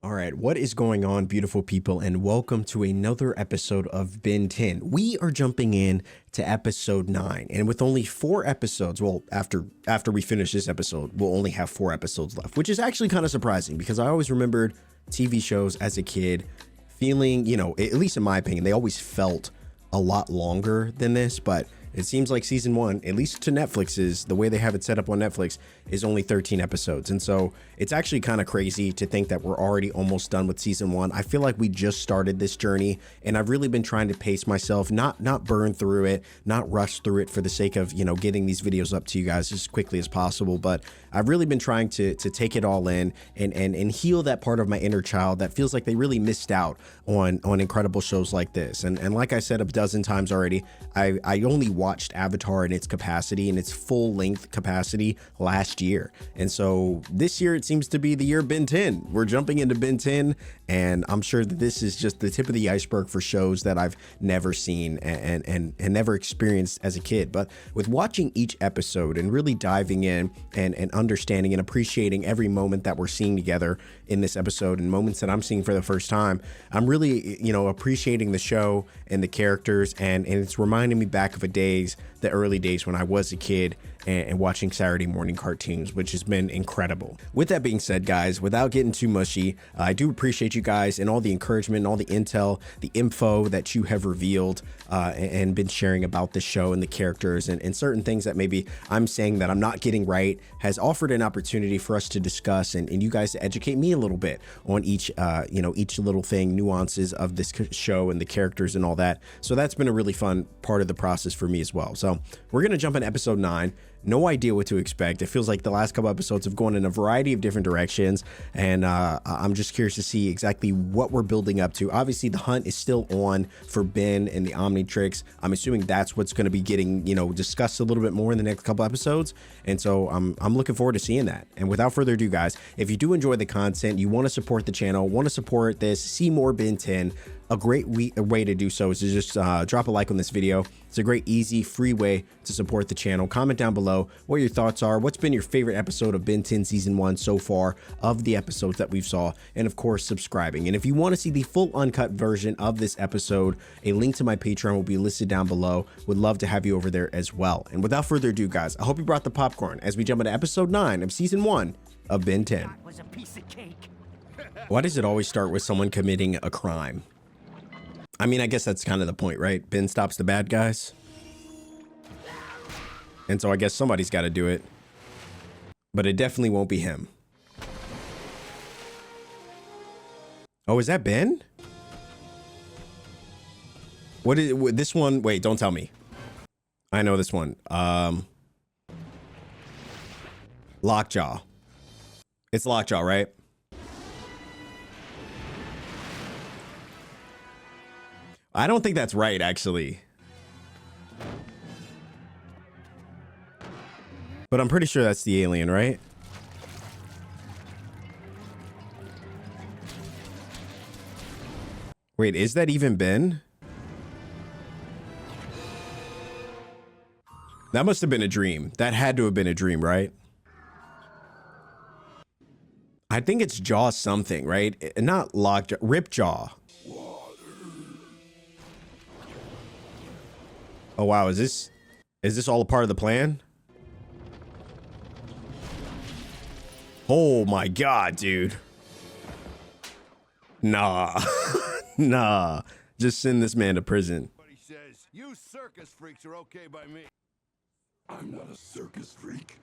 All right, what is going on, beautiful people, and welcome to another episode of Ben 10. We are jumping in to episode 9, and with only 4 episodes, well, after we finish this episode, we'll only have 4 episodes left, which is actually kind of surprising because I always remembered TV shows as a kid feeling, you know, at least in my opinion, they always felt a lot longer than this, but it seems like season 1, at least to Netflix's, the way they have it set up on Netflix, is only 13 episodes. And so it's actually kind of crazy to think that we're already almost done with season 1. I feel like we just started this journey, and I've really been trying to pace myself, not burn through it, not rush through it for the sake of, you know, getting these videos up to you guys as quickly as possible. But I've really been trying to take it all in and heal that part of my inner child that feels like they really missed out on incredible shows like this. And like I said a dozen times already, I only watched Avatar in its capacity, in its full length capacity last year. And so this year it seems to be the year Ben 10. We're jumping into Ben 10, and I'm sure that this is just the tip of the iceberg for shows that I've never seen and never experienced as a kid. But with watching each episode and really diving in and understanding and appreciating every moment that we're seeing together in this episode and moments that I'm seeing for the first time, I'm really, you know, appreciating the show and the characters, and it's reminding me back of the early days when I was a kid and watching Saturday morning cartoons, which has been incredible. With that being said, guys, without getting too mushy, I do appreciate you guys and all the encouragement and all the intel, the info that you have revealed and been sharing about the show and the characters and certain things that maybe I'm saying that I'm not getting right has offered an opportunity for us to discuss and you guys to educate me a little bit on each, you know, each little thing, nuances of this show and the characters and all that. So that's been a really fun part of the process for me as well. So we're going to jump in episode 9. No idea what to expect. It feels like the last couple episodes have gone in a variety of different directions, and I'm just curious to see exactly what we're building up to. Obviously, the hunt is still on for Ben and the Omnitrix. I'm assuming that's what's going to be getting, you know, discussed a little bit more in the next couple episodes, and so I'm looking forward to seeing that. And without further ado, guys, if you do enjoy the content, you want to support the channel, want to support this, see more Ben 10, a great way to do so is to just drop a like on this video. It's a great, easy, free way to support the channel. Comment down below what your thoughts are. What's been your favorite episode of Ben 10 Season 1 so far of the episodes that we've saw? And of course, subscribing. And if you want to see the full uncut version of this episode, a link to my Patreon will be listed down below. Would love to have you over there as well. And without further ado, guys, I hope you brought the popcorn as we jump into episode 9 of Season 1 of Ben 10. That was a piece of cake. Why does it always start with someone committing a crime? I mean, I guess that's kind of the point, right? Ben stops the bad guys. And so I guess somebody's got to do it. But it definitely won't be him. Oh, is that Ben? What is this one? Wait, don't tell me. I know this one. Lockjaw. It's Lockjaw, right? I don't think that's right, actually. But I'm pretty sure that's the alien, right? Wait, is that even Ben? That must have been a dream. That had to have been a dream, right? I think it's Jaw something, right? Not Lockjaw, Ripjaw. Oh wow, is this all a part of the plan? Oh my god, dude. Nah. Nah. Just send this man to prison. But he says, you circus freaks are okay by me. I'm not a circus freak.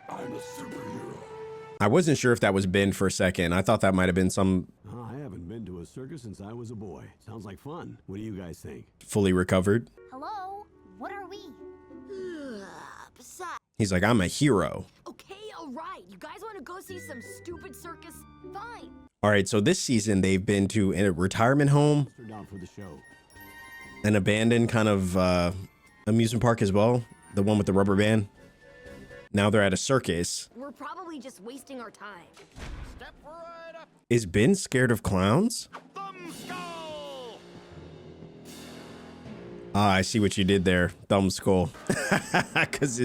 I'm a superhero. I wasn't sure if that was Ben for a second. I thought that might have been some I haven't been to a circus since I was a boy. Sounds like fun. What do you guys think? fully recovered. Hello? What are we? Besides, He's like, I'm a hero. okay, all right. You guys want to go see some stupid circus? Fine. All right, so this season they've been to a retirement home, Turned out for the show. an abandoned kind of amusement park as well, the one with the rubber band. Now they're at a circus. We're probably just wasting our time. Step right up, Is Ben scared of clowns? thumbskull! Ah, I see what you did there, thumb skull. Because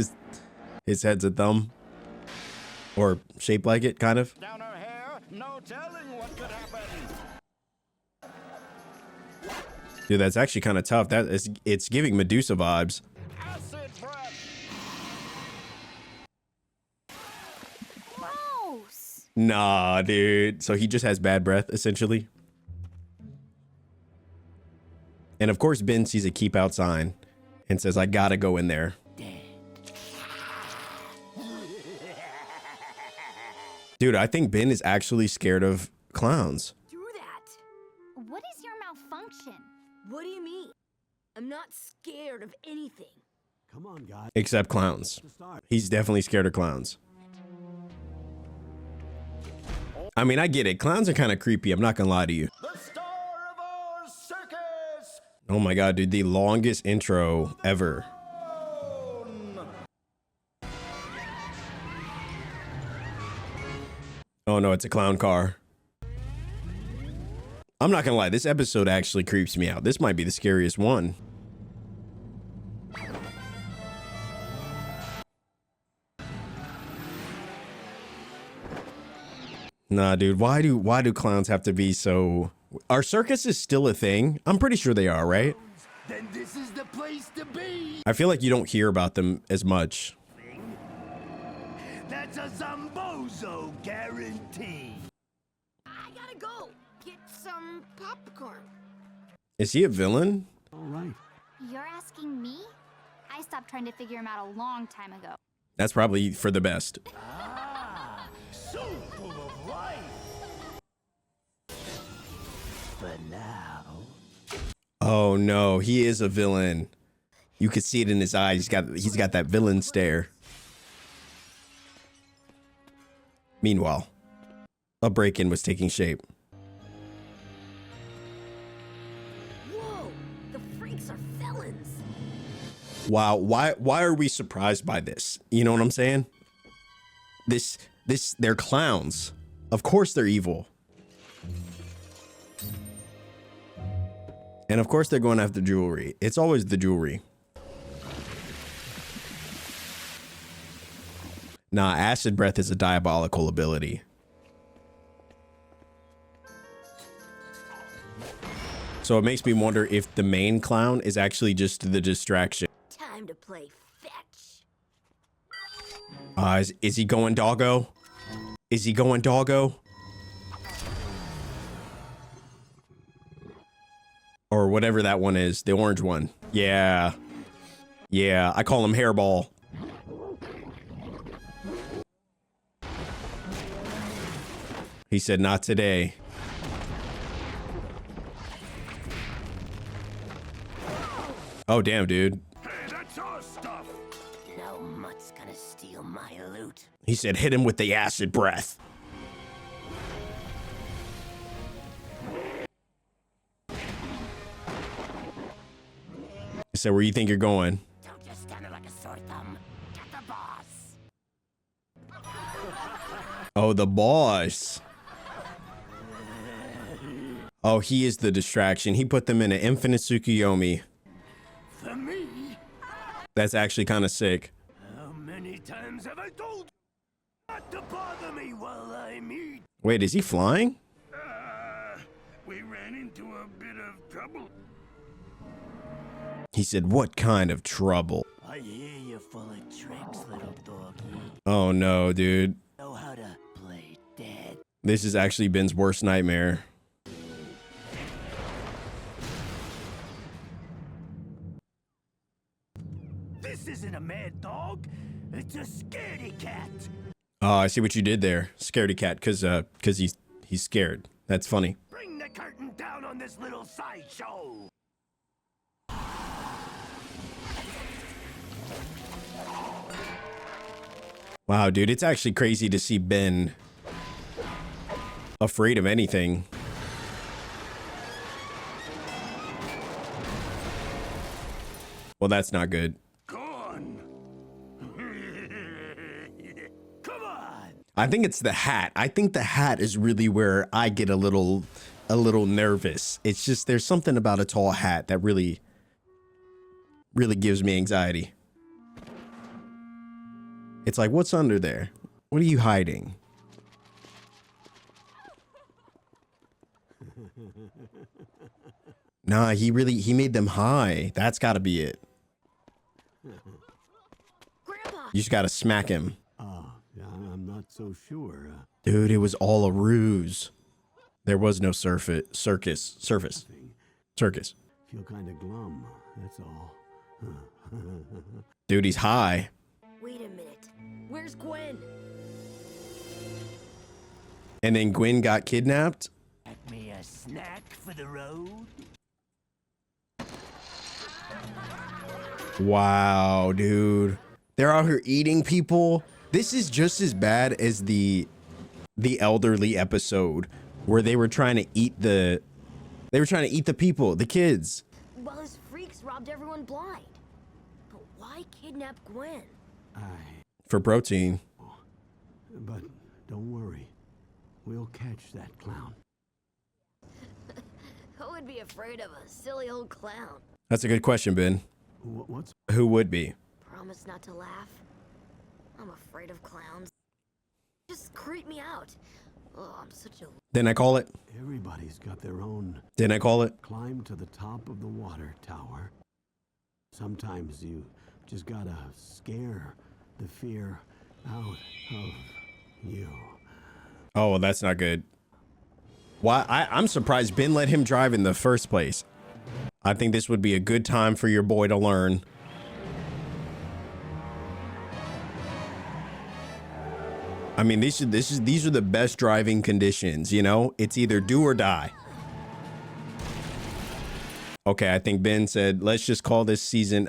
his head's a thumb. Or shaped like it, kind of. Down her hair, no telling what could Dude, that's actually kind of tough. It's giving Medusa vibes. Acid breath. Gross. Nah, dude. So he just has bad breath, essentially. And of course, Ben sees a keep out sign and says, I gotta go in there. Dude, I think Ben is actually scared of clowns. Do that. What is your malfunction? What do you mean? I'm not scared of anything. Come on, guys. Except clowns. To start. He's definitely scared of clowns. I mean, I get it. Clowns are kind of creepy. I'm not gonna lie to you. The star of our circus. Oh my God, dude. The longest intro ever. Oh no, it's a clown car. I'm not gonna lie, this episode actually creeps me out. This might be the scariest one. Nah, dude, why do clowns have to be so... Are circuses still a thing? I'm pretty sure they are, right? Then this is the place to be. I feel like you don't hear about them as much. That's a Zambozo guarantee. I gotta go get some popcorn. Is he a villain? All right. You're asking me? I stopped trying to figure him out a long time ago. That's probably for the best. So full of life. But now, Oh no, he is a villain. You could see it in his eyes. He's got that villain stare. Meanwhile, a break-in was taking shape. Whoa, the freaks are felons. Wow, why are we surprised by this? You know what I'm saying? They're clowns. Of course they're evil. And of course they're going after jewelry. It's always the jewelry. Nah, acid breath is a diabolical ability. So it makes me wonder if the main clown is actually just the distraction. Time to play fetch. Is he going doggo? Is he going doggo? Or whatever that one is, the orange one. Yeah. Yeah, I call him hairball. He said, not today. Oh, damn, dude. hey, that's our stuff. No mutt's gonna steal my loot. He said, hit him with the acid breath. He said, where you think you're going? Don't just stand there like a sore thumb. Get the boss. Oh, the boss. Oh, he is the distraction. He put them in an infinite Tsukuyomi. For me? That's actually kind of sick. How many times have I told you not to bother me while I'm eating? Wait, is he flying? We ran into a bit of trouble. He said, what kind of trouble? I hear you're full of tricks, little doggy. Oh no, dude. Know how to play dead. This is actually Ben's worst nightmare. This isn't a mad dog. It's a scaredy cat. Oh, I see what you did there. Scaredy cat, cause he's scared. That's funny. Bring the curtain down on this little sideshow. Wow, dude, it's actually crazy to see Ben afraid of anything. Well, that's not good. Go on. Come on. I think it's the hat. I think the hat is really where I get a little nervous. It's just there's something about a tall hat that really gives me anxiety. It's like, what's under there? What are you hiding? Nah, he made them high. That's gotta be it. Grandpa! You just gotta smack him. I'm not so sure. Dude, it was all a ruse. There was no circus. Feel kind of glum, that's all. Dude, he's high. Wait a minute. Where's Gwen? And then Gwen got kidnapped. Get me a snack for the road? Wow, dude. They're out here eating people. This is just as bad as the elderly episode where they were trying to eat the people, the kids. Well, his freaks robbed everyone blind. But why kidnap Gwen? For protein. But don't worry. We'll catch that clown. Who would be afraid of a silly old clown? That's a good question, Ben. What's... Who would be? Promise not to laugh. I'm afraid of clowns. Just creep me out. Oh, I'm such a... Didn't I call it? Everybody's got their own... Didn't I call it? Climb to the top of the water tower. Sometimes you just gotta scare the fear out of you. Oh, well, that's not good. Why? I'm surprised Ben let him drive in the first place. I think this would be a good time for your boy to learn. I mean, these are the best driving conditions, you know? It's either do or die. Okay, I think Ben said, let's just call this season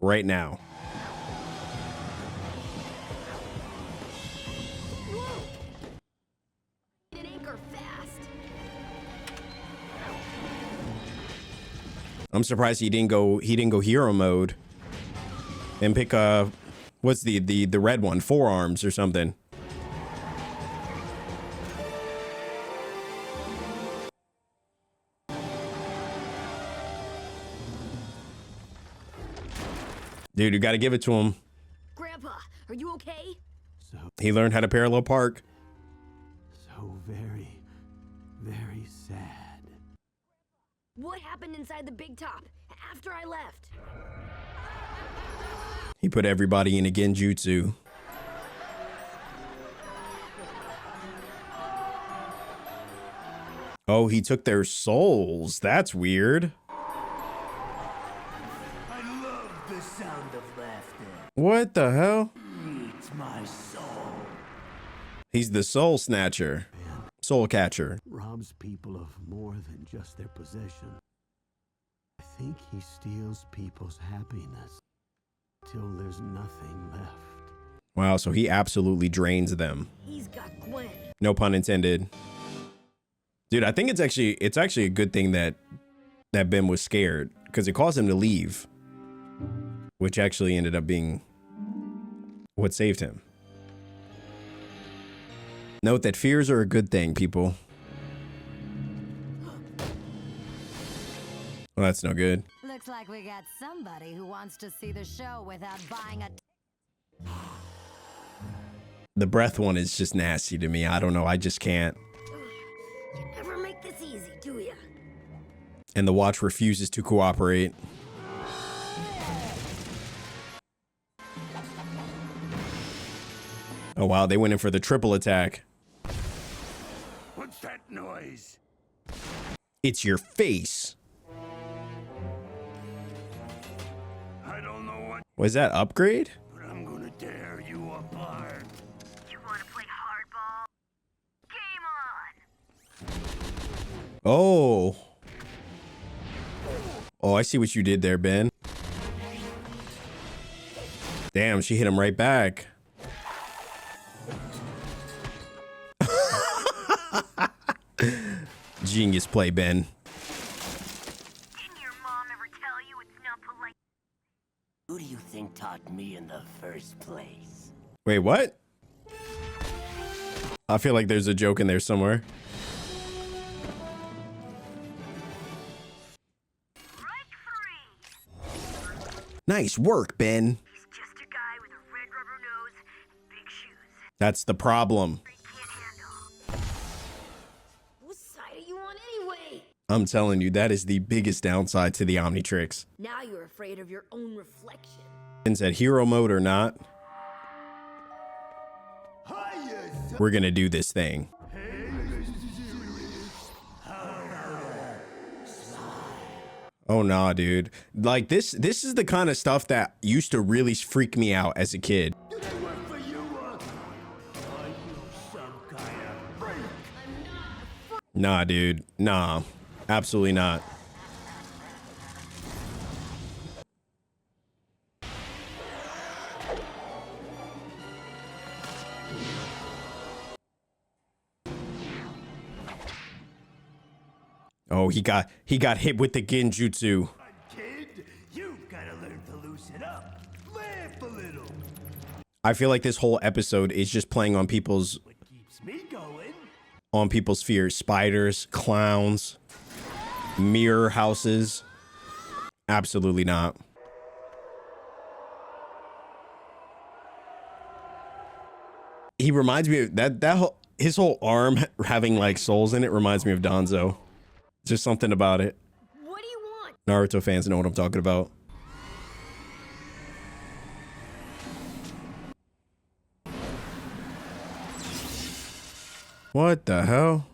right now. An anchor fast. I'm surprised he didn't go hero mode and pick what's the red one, forearms or something. Dude, you got to give it to him. Grandpa, are you okay? So He learned how to parallel park. very, very sad. What happened inside the big top after I left? He put everybody in a genjutsu. Oh, he took their souls. That's weird. I love the sound of laughter. What the hell? It's my soul. He's the soul snatcher. Soul catcher. Robs people of more than just their possession. I think he steals people's happiness till there's nothing left. Wow, so he absolutely drains them. He's got Gwen. No pun intended. Dude, I think it's actually a good thing that Ben was scared, because it caused him to leave, which actually ended up being what saved him. Note that fears are a good thing, people. Well, that's no good. Looks like we got somebody who wants to see the show without buying a... The breath one is just nasty to me. I don't know. I just can't. You never make this easy, do ya? And the watch refuses to cooperate. Oh, wow. They went in for the triple attack. What's that noise? It's your face. I don't know what, Was that upgrade? but I'm gonna tear you apart. You wanna play hardball? Game on! Oh. Oh, I see what you did there, Ben. Damn, she hit him right back. Genius play, Ben. Didn't your mom ever tell you it's not polite? Who do you think taught me in the first place? Wait, what? I feel like there's a joke in there somewhere. Nice work, Ben. He's just a guy with a red rubber nose and big shoes. That's the problem. He can't handle. What side are you on anyway? I'm telling you, that is the biggest downside to the Omnitrix. Now you're afraid of your own reflection. And said hero mode or not, we're gonna do this thing. Oh nah, dude. Like this is the kind of stuff that used to really freak me out as a kid. Nah, dude. Nah. Absolutely not. Oh, he got hit with the genjutsu. Kid, you've got to learn to loosen up. Laugh a little. I feel like this whole episode is just playing on people's What keeps me going? fears. Spiders, clowns, mirror houses. Absolutely not. He reminds me of his whole arm having like souls in it reminds me of Danzo. Just something about it. What do you want? Naruto fans know what I'm talking about. What the hell?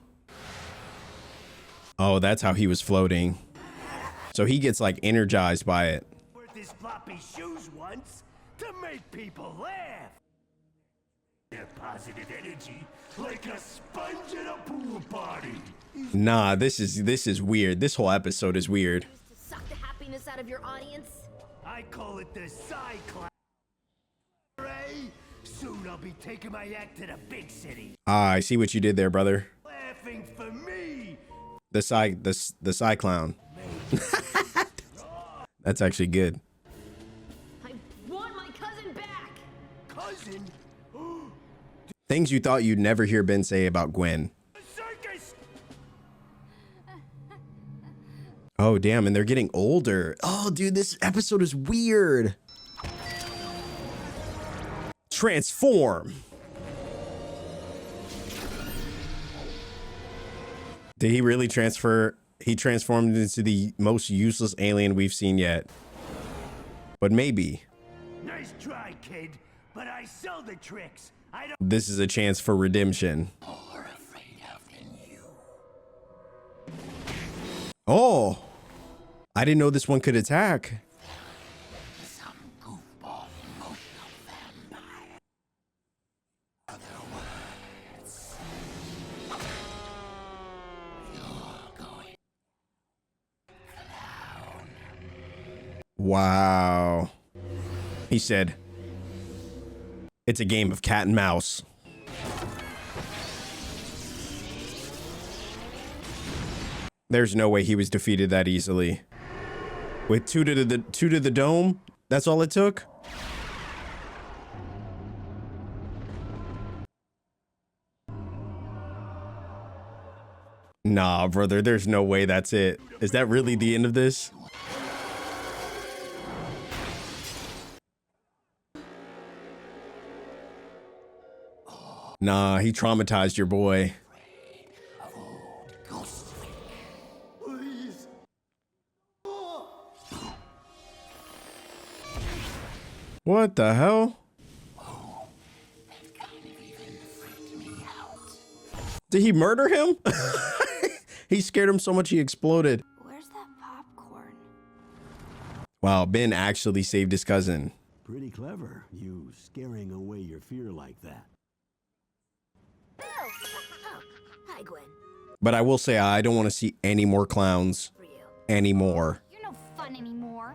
Oh, that's how he was floating. So he gets like energized by it. Wore this floppy shoes once to make people laugh. Their positive energy like a sponge at a pool party. Nah, this is weird. This whole episode is weird. To suck the happiness out of your audience? I call it the Cyclops. Ray, soon I'll be taking my act to the big city. Ah, I see what you did there, brother. Laughing for me. The Cyclown. That's actually good. I want my cousin back! Cousin? Things you thought you'd never hear Ben say about Gwen. Circus! Oh, damn, and they're getting older. Oh, dude, this episode is weird. Transform. Did he really transfer? He transformed into the most useless alien we've seen yet. But maybe. Nice try, kid, but I sell the tricks. I don't. This is a chance for redemption. More afraid of than you. Oh, I didn't know this one could attack. Some goofball emotional vampire. Other words. You're going. Clown. Wow. He said, it's a game of cat and mouse. There's no way he was defeated that easily. With two to the dome, that's all it took? Nah, brother, there's no way that's it. Is that really the end of this? Nah, he traumatized your boy. Please. What the hell? Did he murder him? He scared him so much he exploded. Where's that popcorn? Wow, Ben actually saved his cousin. Pretty clever, you scaring away your fear like that. Oh, hi, Gwen. But I will say I don't want to see any more clowns For you. anymore. You're no fun anymore.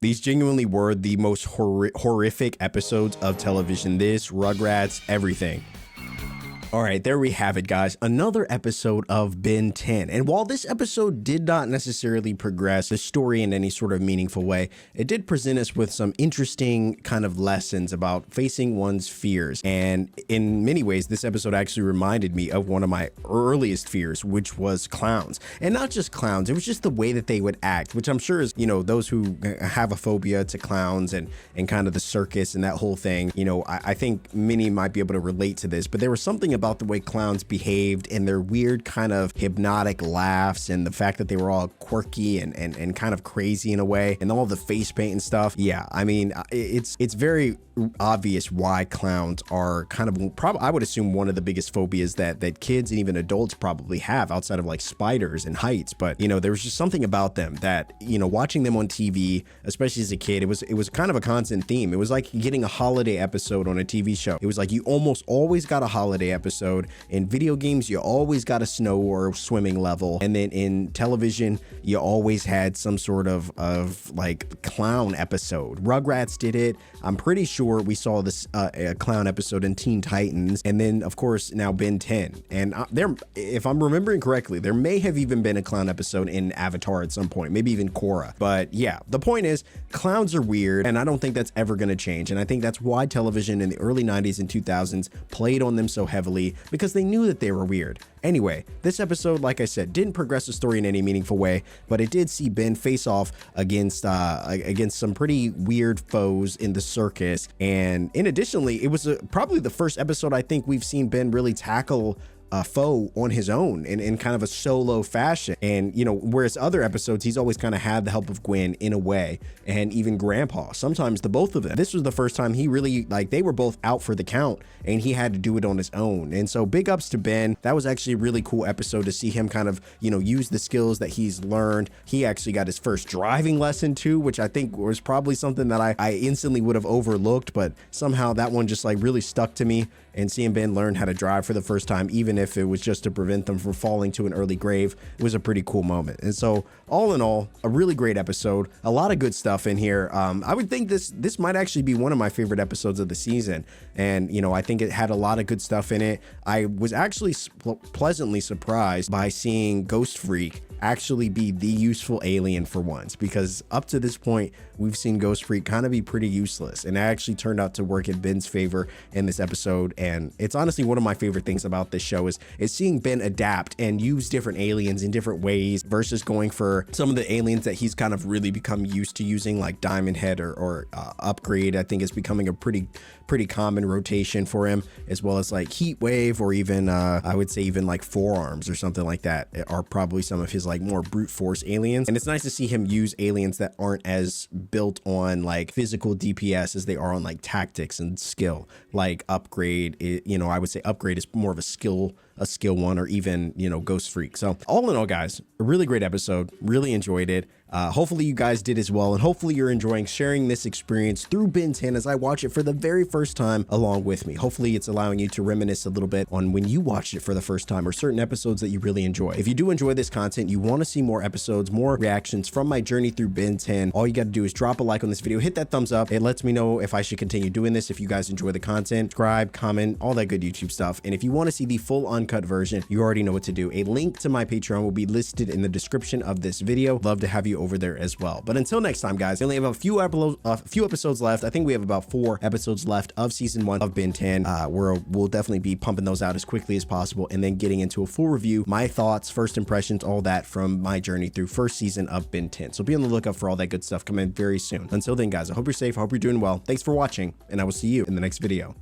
These genuinely were the most horrific episodes of television. This, Rugrats, everything. All right, there we have it, guys. Another episode of Ben 10. And while this episode did not necessarily progress the story in any sort of meaningful way, it did present us with some interesting kind of lessons about facing one's fears. And in many ways, this episode actually reminded me of one of my earliest fears, which was clowns. And not just clowns, it was just the way that they would act, which I'm sure is, you know, those who have a phobia to clowns and kind of the circus and that whole thing, you know, I think many might be able to relate to this. But there was something about the way clowns behaved and their weird kind of hypnotic laughs and the fact that they were all quirky and kind of crazy in a way, and all the face paint and stuff. Yeah, I mean, it's very obvious why clowns are kind of probably, I would assume, one of the biggest phobias that kids and even adults probably have outside of like spiders and heights. But you know, there was just something about them that, you know, watching them on TV, especially as a kid, it was kind of a constant theme. It was like getting a holiday episode on a TV show. It was like you almost always got a holiday episode. In video games, you always got a snow or swimming level, and then in television, you always had some sort of like clown episode. Rugrats did it. I'm pretty sure we saw this a clown episode in Teen Titans, and then of course now Ben 10. And there, if I'm remembering correctly, there may have even been a clown episode in Avatar at some point, maybe even Korra. But yeah, the point is, clowns are weird, and I don't think that's ever going to change. And I think that's why television in the early 90s and 2000s played on them so heavily, because they knew that they were weird. Anyway, this episode, like I said, didn't progress the story in any meaningful way, but it did see Ben face off against some pretty weird foes in the circus. And additionally, it was probably the first episode I think we've seen Ben really tackle a foe on his own in kind of a solo fashion. And, you know, whereas other episodes, he's always kind of had the help of Gwen in a way, and even Grandpa, sometimes the both of them. This was the first time he really, like, they were both out for the count and he had to do it on his own. And so big ups to Ben. That was actually a really cool episode to see him kind of, you know, use the skills that he's learned. He actually got his first driving lesson too, which I think was probably something that I instantly would have overlooked, but somehow that one just like really stuck to me. And seeing Ben learn how to drive for the first time, even if it was just to prevent them from falling to an early grave, it was a pretty cool moment. And so all in all, a really great episode, a lot of good stuff in here. I would think this might actually be one of my favorite episodes of the season. And, you know, I think it had a lot of good stuff in it. I was actually pleasantly surprised by seeing Ghost Freak actually be the useful alien for once, because up to this point, we've seen Ghost Freak kind of be pretty useless, and it actually turned out to work in Ben's favor in this episode. And it's honestly one of my favorite things about this show is seeing Ben adapt and use different aliens in different ways versus going for some of the aliens that he's kind of really become used to using, like Diamond Head or Upgrade. I think is becoming a pretty common rotation for him, as well as like Heat Wave, or even I would say even like Forearms or something like that are probably some of his like more brute force aliens. And it's nice to see him use aliens that aren't as built on like physical DPS as they are on like tactics and skill. Like Upgrade, you know, I would say Upgrade is more of a skill one, or even, you know, Ghost Freak. So all in all, guys, a really great episode. Really enjoyed it. Hopefully you guys did as well, and hopefully you're enjoying sharing this experience through Ben 10 as I watch it for the very first time along with me. Hopefully it's allowing you to reminisce a little bit on when you watched it for the first time, or certain episodes that you really enjoy. If you do enjoy this content, you want to see more episodes, more reactions from my journey through Ben 10, all you got to do is drop a like on this video, hit that thumbs up. It lets me know if I should continue doing this, if you guys enjoy the content. Subscribe, comment, all that good YouTube stuff. And if you want to see the full uncut version, you already know what to do. A link to my Patreon will be listed in the description of this video. Love to have you over there as well. But until next time, guys, we only have a few episodes left. I think we have about 4 episodes left of season 1 of Ben 10. We'll definitely be pumping those out as quickly as possible, and then getting into a full review, my thoughts, first impressions, all that from my journey through first season of Ben 10. So be on the lookout for all that good stuff coming very soon. Until then, guys, I hope you're safe. I hope you're doing well. Thanks for watching, and I will see you in the next video.